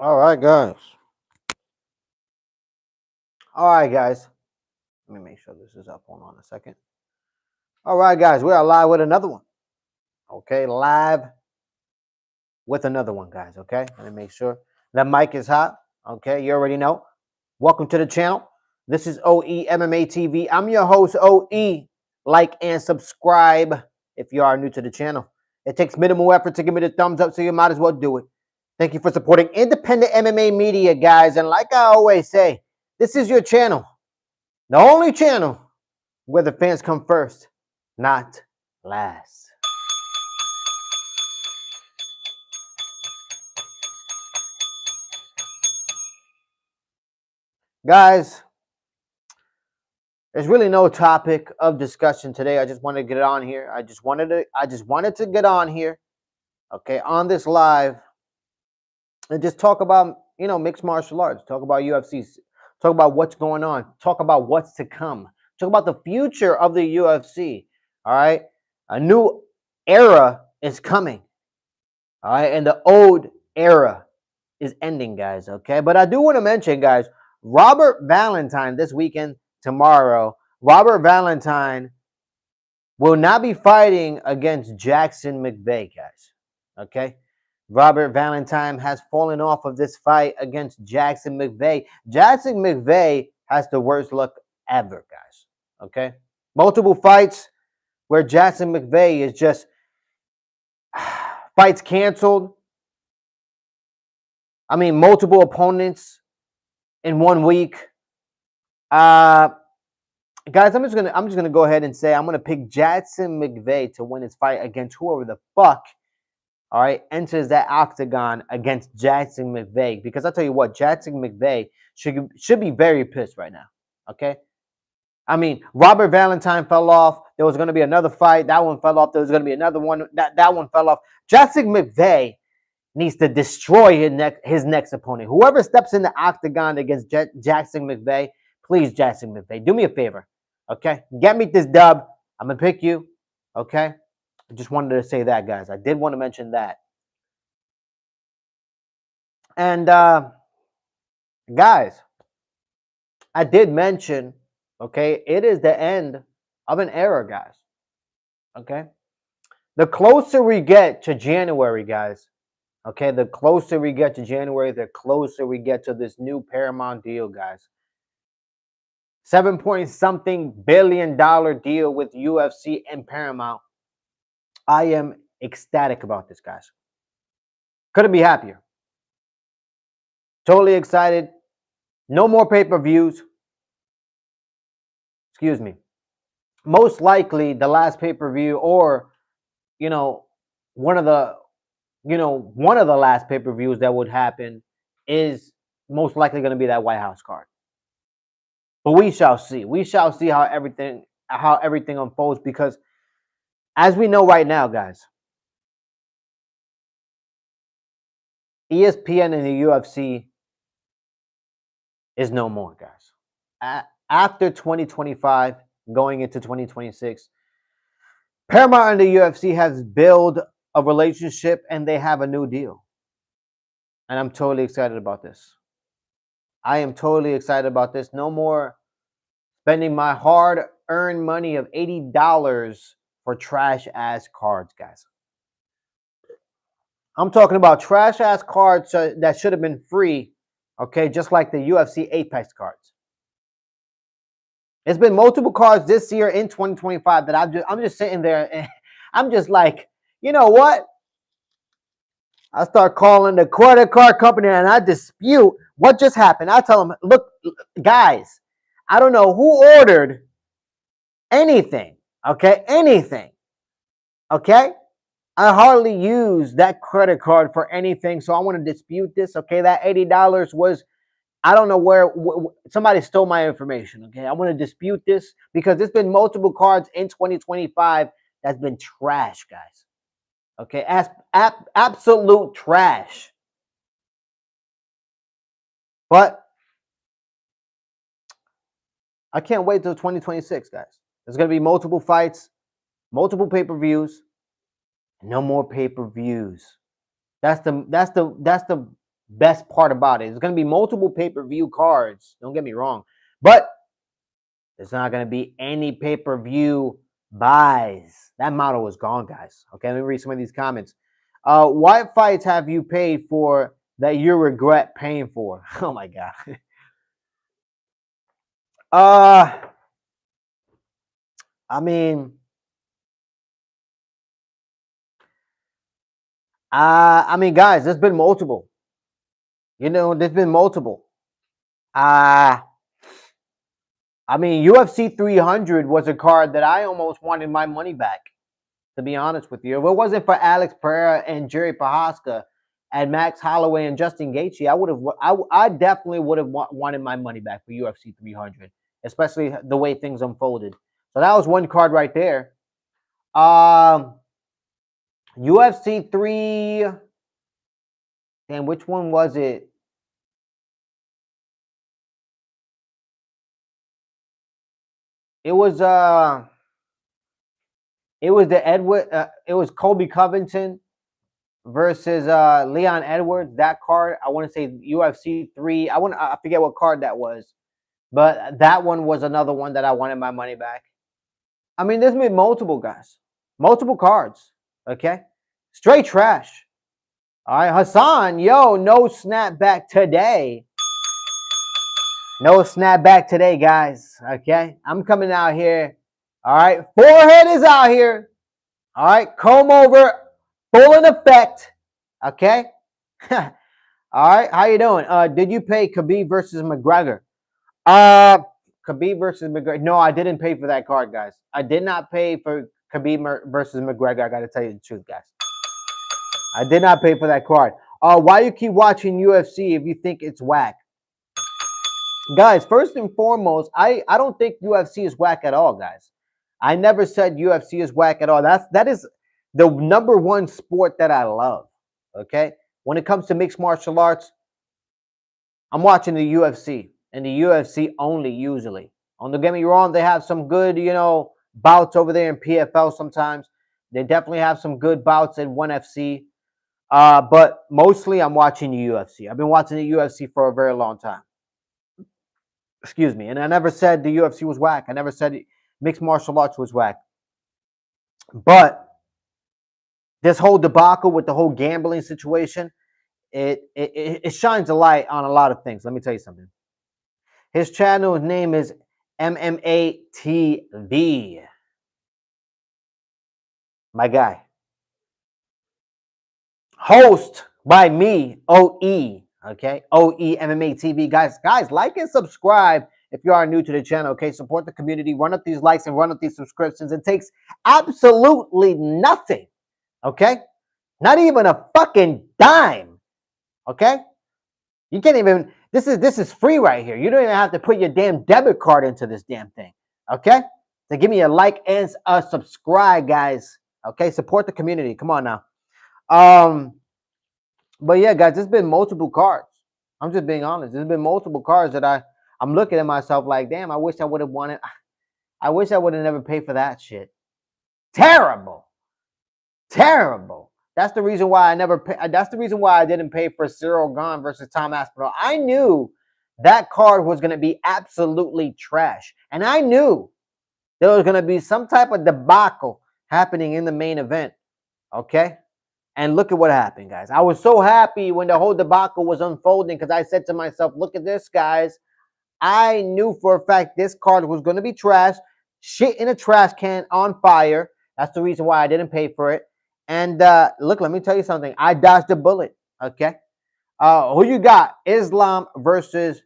All right, guys. All right, guys. Let me make sure this is up. Hold on a second. All right, guys. We are live with another one. Okay, live with another one, guys. Okay, let me make sure the mic is hot. Okay, you already know. Welcome to the channel. This is OE MMA TV. I'm your host, OE. Like and subscribe if you are new to the channel. It takes minimal effort to give me the thumbs up, so you might as well do it. Thank you for supporting independent MMA media, guys. And like I always say, this is your channel. The only channel where the fans come first, not last. Guys, there's really no topic of discussion today. I just wanted to get on here. I just wanted to get on here, okay, on this live and just talk about, mixed martial arts, talk about UFC, talk about what's going on, talk about what's to come, talk about the future of the UFC. All right? A new era is coming. All right, and the old era is ending, guys. Okay, but I do want to mention, guys, Robert Valentine this weekend, tomorrow. Robert Valentine will not be fighting against Jackson McVeigh, guys. Okay, Robert Valentine has fallen off of this fight against Jackson McVeigh. Jackson McVeigh has the worst luck ever, guys. Okay, multiple fights where Jackson McVeigh is just fights canceled. I mean, multiple opponents in 1 week. Guys, I'm just gonna go ahead and say I'm gonna pick Jackson McVeigh to win his fight against whoever the fuck, all right, enters that octagon against Jackson McVeigh. Because I'll tell you what, Jackson McVeigh should be very pissed right now. Okay. I mean, Robert Valentine fell off. There was going to be another fight. That one fell off. There was going to be another one. That one fell off. Jackson McVeigh needs to destroy his next opponent. Whoever steps in the octagon against Jackson McVeigh, please, Jackson McVeigh, do me a favor, okay? Get me this dub. I'm going to pick you, okay? I just wanted to say that, guys. I did want to mention that. And, guys, I did mention, okay, it is the end of an era, guys, okay? The closer we get to January, guys, okay, the closer we get to January, the closer we get to this new Paramount deal, guys. 7-point-something billion deal with UFC and Paramount. I am ecstatic about this, guys. Couldn't be happier. Totally excited. No more pay-per-views. Excuse me. Most likely the last pay-per-view, or one of the last pay-per-views that would happen is most likely going to be that White House card. But we shall see. We shall see how everything unfolds, because as we know right now, guys, ESPN and the UFC is no more, guys. After 2025, going into 2026, Paramount and the UFC has built a relationship and they have a new deal. And I'm totally excited about this. I am totally excited about this. No more spending my hard-earned money of $80 for trash-ass cards, guys. I'm talking about trash-ass cards that should have been free, okay, just like the UFC Apex cards. It's been multiple cards this year in 2025 that I'm just sitting there and I'm just like, you know what? I start calling the credit card company and I dispute what just happened. I tell them, look, guys, I don't know who ordered anything, okay? Anything, okay? I hardly use that credit card for anything, so I want to dispute this, okay? That $80 was, I don't know where somebody stole my information, okay? I want to dispute this because there's been multiple cards in 2025 that's been trash, guys. Okay, absolute trash. But I can't wait till 2026, guys. There's going to be multiple fights, multiple pay-per-views, no more pay-per-views. That's the Best part about it. There's going to be multiple pay-per-view cards. Don't get me wrong. But there's not going to be any pay-per-view buys. That model is gone, guys. Okay, let me read some of these comments. What fights have you paid for that you regret paying for? Oh, my God. I mean, guys, there's been multiple. There's been multiple. UFC 300 was a card that I almost wanted my money back, to be honest with you. If it wasn't for Alex Pereira and Jerry Prochazka and Max Holloway and Justin Gaethje, I definitely would have wanted my money back for UFC 300, especially the way things unfolded. So that was one card right there. UFC 3. Damn, which one was it? It was the Edward. It was Colby Covington versus Leon Edwards. That card, I want to say UFC 3. I forget what card that was, but that one was another one that I wanted my money back. I mean, there's been multiple guys, multiple cards. Okay, straight trash. All right, Hassan, yo, no snapback today. No snapback today, guys. Okay, I'm coming out here. All right, forehead is out here. All right, comb over, full in effect. Okay. All right, how you doing? Did you pay Khabib versus McGregor? Khabib versus McGregor. No, I didn't pay for that card, guys. I did not pay for Khabib versus McGregor. I got to tell you the truth, guys. I did not pay for that card. Why you keep watching UFC if you think it's whack? Guys, first and foremost, I don't think UFC is whack at all, guys. I never said UFC is whack at all. That is the number one sport that I love. Okay? When it comes to mixed martial arts, I'm watching the UFC, and the UFC only usually. Don't get me wrong, they have some good, bouts over there in PFL sometimes. They definitely have some good bouts in ONE FC. But mostly I'm watching the UFC. I've been watching the UFC for a very long time. Excuse me. And I never said the UFC was whack. I never said mixed martial arts was whack. But this whole debacle with the whole gambling situation, it shines a light on a lot of things. Let me tell you something. His channel's name is MMA TV. My guy. Host by me, OE. Okay, OE MMA TV. Guys, like and subscribe if you are new to the channel. Okay, support the community. Run up these likes and run up these subscriptions. It takes absolutely nothing. Okay, not even a fucking dime. Okay, you can't even. This is free right here. You don't even have to put your damn debit card into this damn thing. Okay, so give me a like and a subscribe, guys. Okay, support the community. Come on now. But yeah, guys, there's been multiple cards. I'm just being honest. There's been multiple cards that I'm looking at myself like, damn, I wish I would have wanted. I wish I would have never paid for that shit. Terrible. That's the reason why I never pay. That's the reason why I didn't pay for Cyril Gane versus Tom Aspinall. I knew that card was going to be absolutely trash. And I knew there was going to be some type of debacle happening in the main event. Okay? And look at what happened, guys. I was so happy when the whole debacle was unfolding because I said to myself, look at this, guys. I knew for a fact this card was going to be trash. Shit in a trash can on fire. That's the reason why I didn't pay for it. And look, let me tell you something. I dodged a bullet, okay? Who you got? Islam versus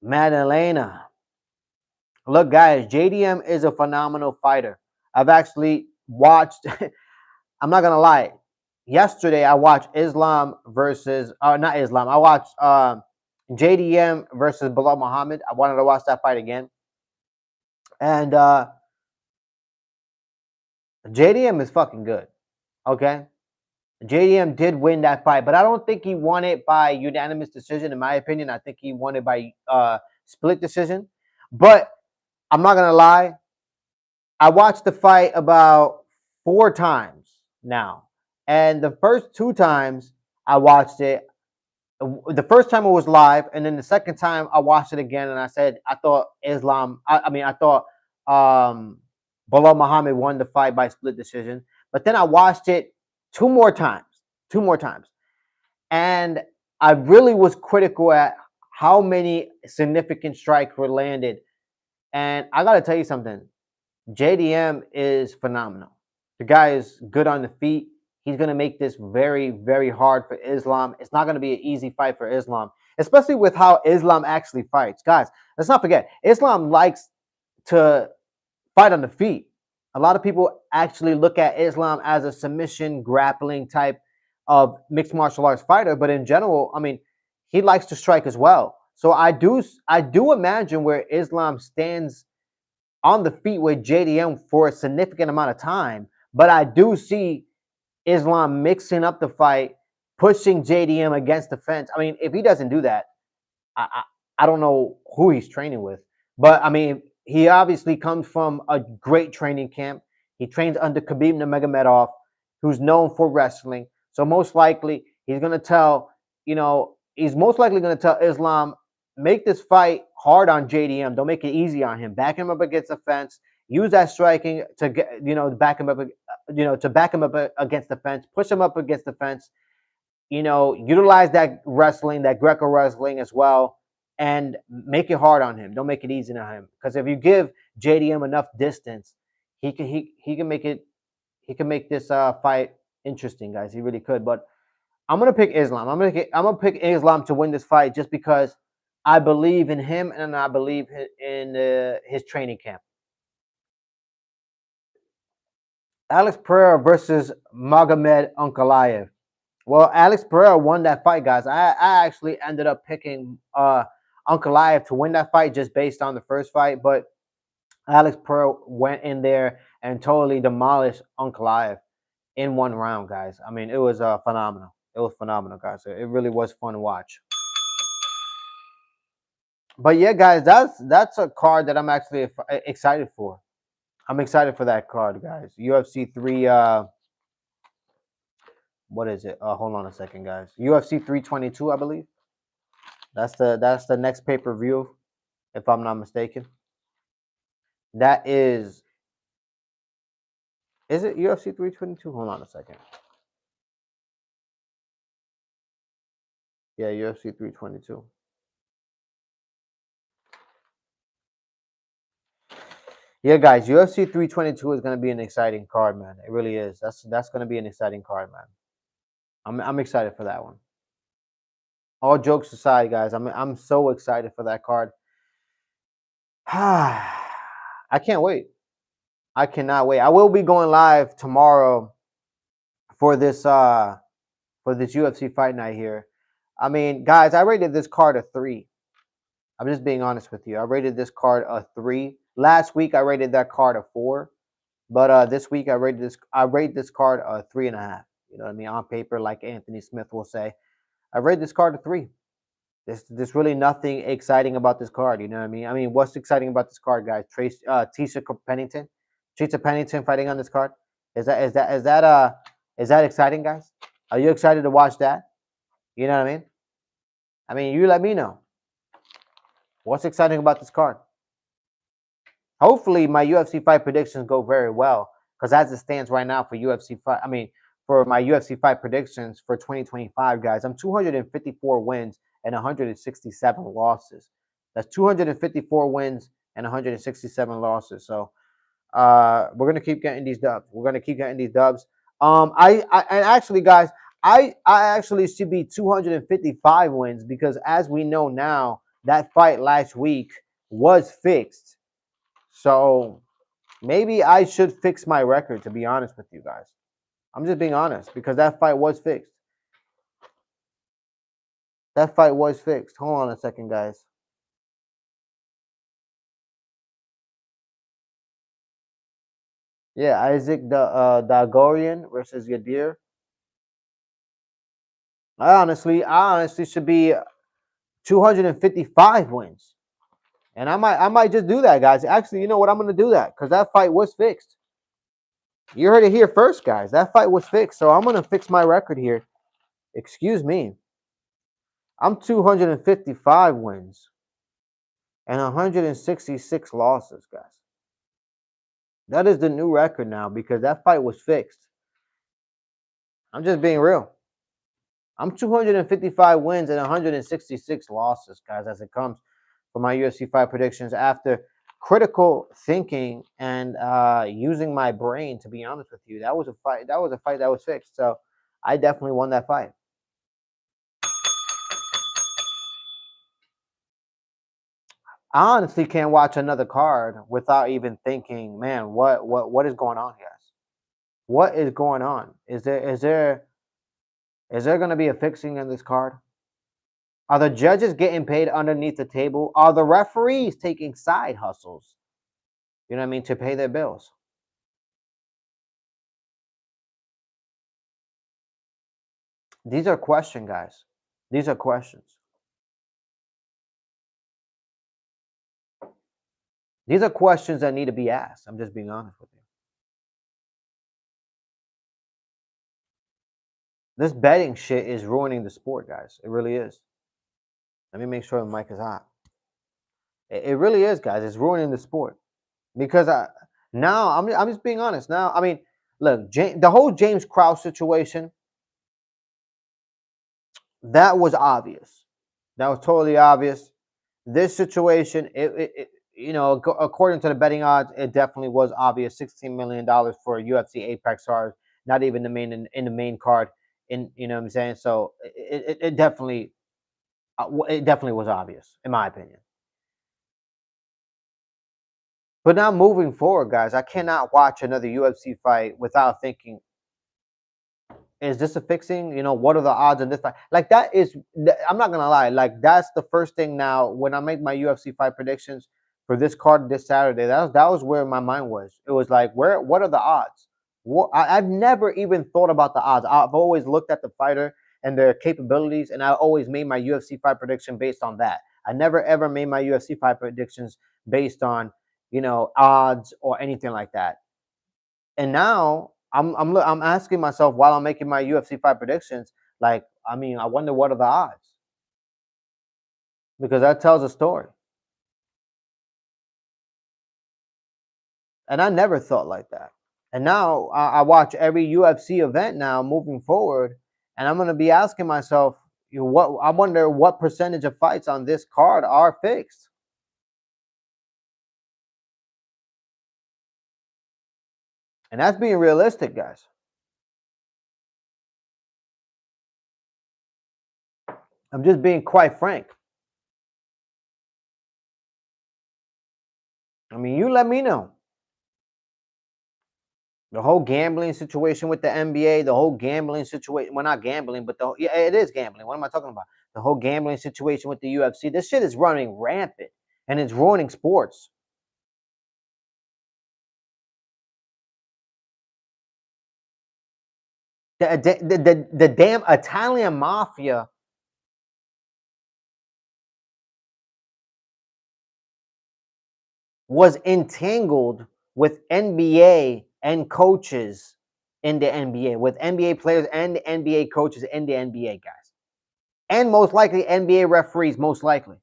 Maddalena. Look, guys, JDM is a phenomenal fighter. I've actually watched, I'm not going to lie. Yesterday, I watched Islam versus, not Islam. I watched JDM versus Bilal Muhammad. I wanted to watch that fight again. And JDM is fucking good. Okay? JDM did win that fight, but I don't think he won it by unanimous decision, in my opinion. I think he won it by split decision. But I'm not going to lie. I watched the fight about 4 times now. And the first 2 times I watched it, The first time it was live, and then the second time I watched it again, and I said I thought Islam. I thought um, Bilal Muhammad won the fight by split decision. But then I watched it two more times, and I really was critical at how many significant strikes were landed. And I got to tell you something. JDM is phenomenal. The guy is good on the feet. He's going to make this very, very hard for Islam. It's not going to be an easy fight for Islam, especially with how Islam actually fights. Guys, let's not forget, Islam likes to fight on the feet. A lot of people actually look at Islam as a submission, grappling type of mixed martial arts fighter, but in general, I mean, he likes to strike as well. So I do imagine where Islam stands on the feet with JDM for a significant amount of time. But I do see Islam mixing up the fight, pushing JDM against the fence. I mean, if he doesn't do that, I don't know who he's training with. But I mean, he obviously comes from a great training camp. He trains under Khabib Nurmagomedov, who's known for wrestling. So most likely he's gonna tell, he's most likely gonna tell Islam, make this fight hard on JDM. Don't make it easy on him. Back him up against the fence. Use that striking to get, back him up, to back him up against the fence. Push him up against the fence. Utilize that wrestling, that Greco wrestling as well, and make it hard on him. Don't make it easy on him. Because if you give JDM enough distance, he can make it. He can make this fight interesting, guys. He really could. But I'm gonna pick Islam. I'm gonna pick Islam to win this fight just because I believe in him and I believe in his training camp. Alex Pereira versus Magomed Ankalaev. Well, Alex Pereira won that fight, guys. I actually ended up picking Ankalaev to win that fight just based on the first fight, but Alex Pereira went in there and totally demolished Ankalaev in one round, guys. I mean, it was phenomenal. It was phenomenal, guys. It really was fun to watch. But yeah, guys, that's a card that I'm actually excited for. I'm excited for that card, guys. UFC 3 what is it? Hold on a second, guys. UFC 322, I believe. That's the next pay-per-view, if I'm not mistaken. That is it UFC 322? Hold on a second. Yeah, UFC 322. Yeah, guys, UFC 322 is going to be an exciting card, man. It really is. That's going to be an exciting card, man. I'm excited for that one. All jokes aside, guys, I'm so excited for that card. I can't wait. I cannot wait. I will be going live tomorrow for this UFC fight night here. I mean, guys, I rated this card a 3. I'm just being honest with you. I rated this card a 3. Last week I rated that card a 4, but this week I rate this card a 3.5. You know what I mean? On paper, like Anthony Smith will say, I rate this card a 3. There's really nothing exciting about this card. You know what I mean? I mean, what's exciting about this card, guys? Tisha Pennington fighting on this card. Is that exciting, guys? Are you excited to watch that? You know what I mean? I mean, you let me know. What's exciting about this card? Hopefully, my UFC fight predictions go very well, because as it stands right now for for my UFC fight predictions for 2025, guys, I'm 254 wins and 167 losses. That's 254 wins and 167 losses. So we're gonna keep getting these dubs. I actually, guys, I actually should be 255 wins, because as we know now, that fight last week was fixed. So maybe I should fix my record, to be honest with you guys. I'm just being honest, because that fight was fixed. That fight was fixed. Hold on a second, guys. Yeah, Isaac Dagorian versus Yadir. I honestly should be 255 wins. And I might just do that, guys. Actually, you know what? I'm gonna do that, because that fight was fixed. You heard it here first, guys. That fight was fixed. So I'm gonna fix my record here. Excuse me. I'm 255 wins and 166 losses, guys. That is the new record now because that fight was fixed. I'm just being real. I'm 255 wins and 166 losses, guys, as it comes for my UFC fight predictions after critical thinking and using my brain. To be honest with you, that was a fight. That was a fight that was fixed. So I definitely won that fight. I honestly can't watch another card without even thinking, man, what is going on, guys? What is going on? Is there going to be a fixing in this card? Are the judges getting paid underneath the table? Are the referees taking side hustles? You know what I mean, to pay their bills? These are questions, guys. These are questions. These are questions that need to be asked. I'm just being honest with you. This betting shit is ruining the sport, guys. It really is. Let me make sure the mic is hot. It really is, guys. It's ruining the sport because now I'm just being honest. Now, I mean, look, the whole James Krause situation, that was obvious. That was totally obvious. This situation, according to the betting odds, it definitely was obvious. $16 million for a UFC Apex card, not even the main in the main card. You know what I'm saying? So it definitely was obvious, in my opinion. But now moving forward, guys, I cannot watch another UFC fight without thinking, is this a fixing? What are the odds in this fight? Like that is, I'm not gonna lie, like that's the first thing now when I make my UFC fight predictions for this card this Saturday. That was where my mind was. It was like, what are the odds? I've never even thought about the odds. I've always looked at the fighter and their capabilities, and I always made my UFC fight prediction based on that. I never ever made my UFC fight predictions based on odds or anything like that. And now I'm asking myself while I'm making my UFC fight predictions, like, I mean, I wonder what are the odds? Because that tells a story. And I never thought like that. And now I watch every UFC event now moving forward, and I'm going to be asking myself, I wonder what percentage of fights on this card are fixed. And that's being realistic, guys. I'm just being quite frank. I mean, you let me know. The whole gambling situation with the NBA, the whole gambling situation. Well, not gambling, but it is gambling. What am I talking about? The whole gambling situation with the UFC. This shit is running rampant, and it's ruining sports. The damn Italian mafia was entangled with NBA and coaches in the NBA, with NBA players and NBA coaches in the NBA, guys. And most likely NBA referees, most likely.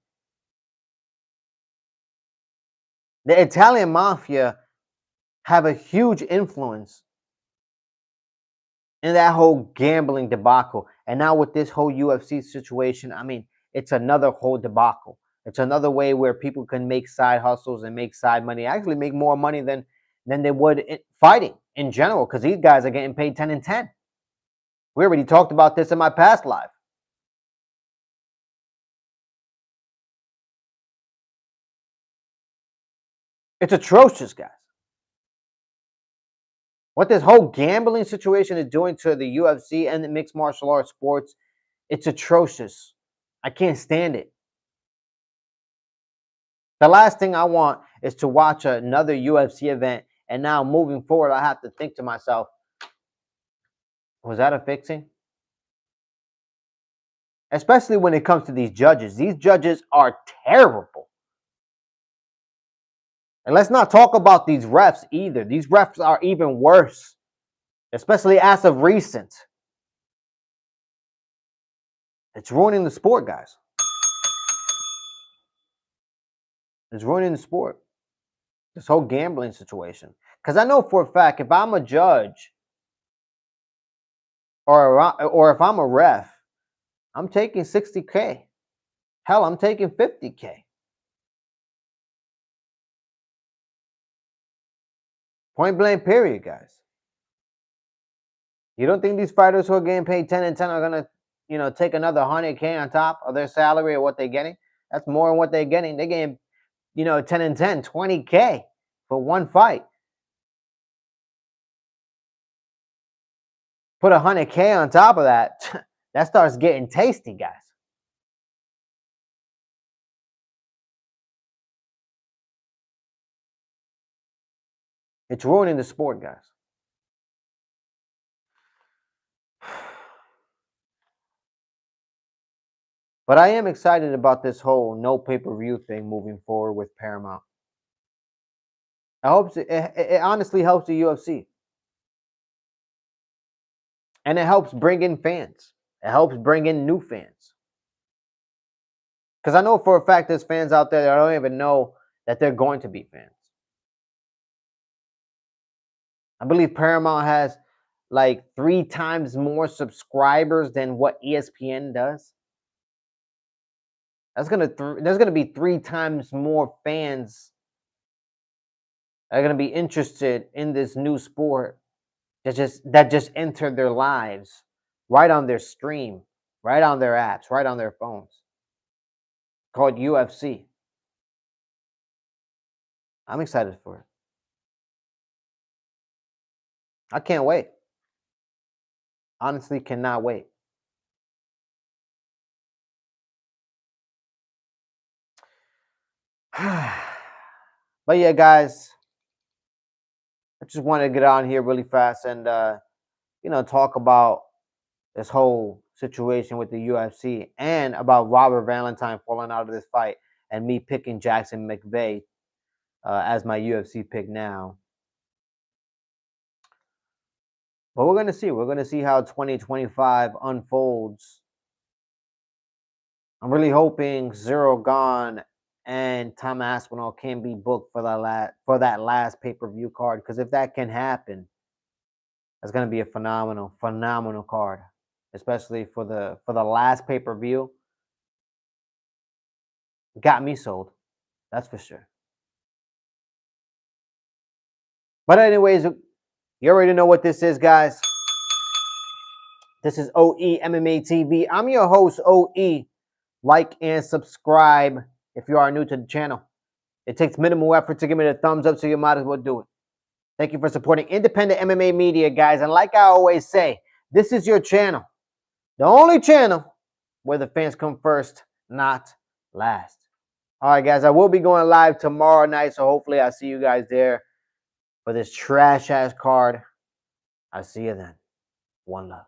The Italian mafia have a huge influence in that whole gambling debacle. And now with this whole UFC situation, I mean, it's another whole debacle. It's another way where people can make side hustles and make side money, actually make more money than they would fighting in general, because these guys are getting paid 10 and 10. We already talked about this in my past live. It's atrocious, guys. What this whole gambling situation is doing to the UFC and the mixed martial arts sports, it's atrocious. I can't stand it. The last thing I want is to watch another UFC event, and now moving forward, I have to think to myself, was that a fixing? Especially when it comes to these judges. These judges are terrible. And let's not talk about these refs either. These refs are even worse, especially as of recent. It's ruining the sport, guys. It's ruining the sport. This whole gambling situation. Because I know for a fact, if I'm a judge or if I'm a ref, I'm taking 60K. Hell, I'm taking 50K. Point blank, period, guys. You don't think these fighters who are getting paid 10 and 10 are gonna, take another 100K on top of their salary or what they're getting? That's more than what they're getting. They're getting, 10 and 10, 20K for one fight. Put 100K on top of that, that starts getting tasty, guys. It's ruining the sport, guys. But I am excited about this whole no pay-per-view thing moving forward with Paramount. I hope it honestly helps the UFC. And it helps bring in fans. It helps bring in new fans. Because I know for a fact there's fans out there that don't even know that they're going to be fans. I believe Paramount has like 3 times more subscribers than what ESPN does. There's gonna be 3 times more fans that are gonna be interested in this new sport that just entered their lives right on their stream, right on their apps, right on their phones. Called UFC. I'm excited for it. I can't wait. Honestly, cannot wait. But yeah, guys, I just wanted to get on here really fast and talk about this whole situation with the UFC and about Robert Valentine falling out of this fight and me picking Jackson McVeigh as my UFC pick now. But we're going to see. We're going to see how 2025 unfolds. I'm really hoping Zero Gone and Tom Aspinall can be booked for that last pay-per-view card, because if that can happen, that's going to be a phenomenal card, especially for the last pay-per-view. Got me sold. That's for sure. But anyways, you already know what this is, guys. This is OE MMA TV. I'm your host, OE. Like and subscribe if you are new to the channel. It takes minimal effort to give me the thumbs up, so you might as well do it. Thank you for supporting independent MMA media, guys. And like I always say, this is your channel. The only channel where the fans come first, not last. All right, guys, I will be going live tomorrow night, so hopefully I'll see you guys there for this trash-ass card. I'll see you then. One love.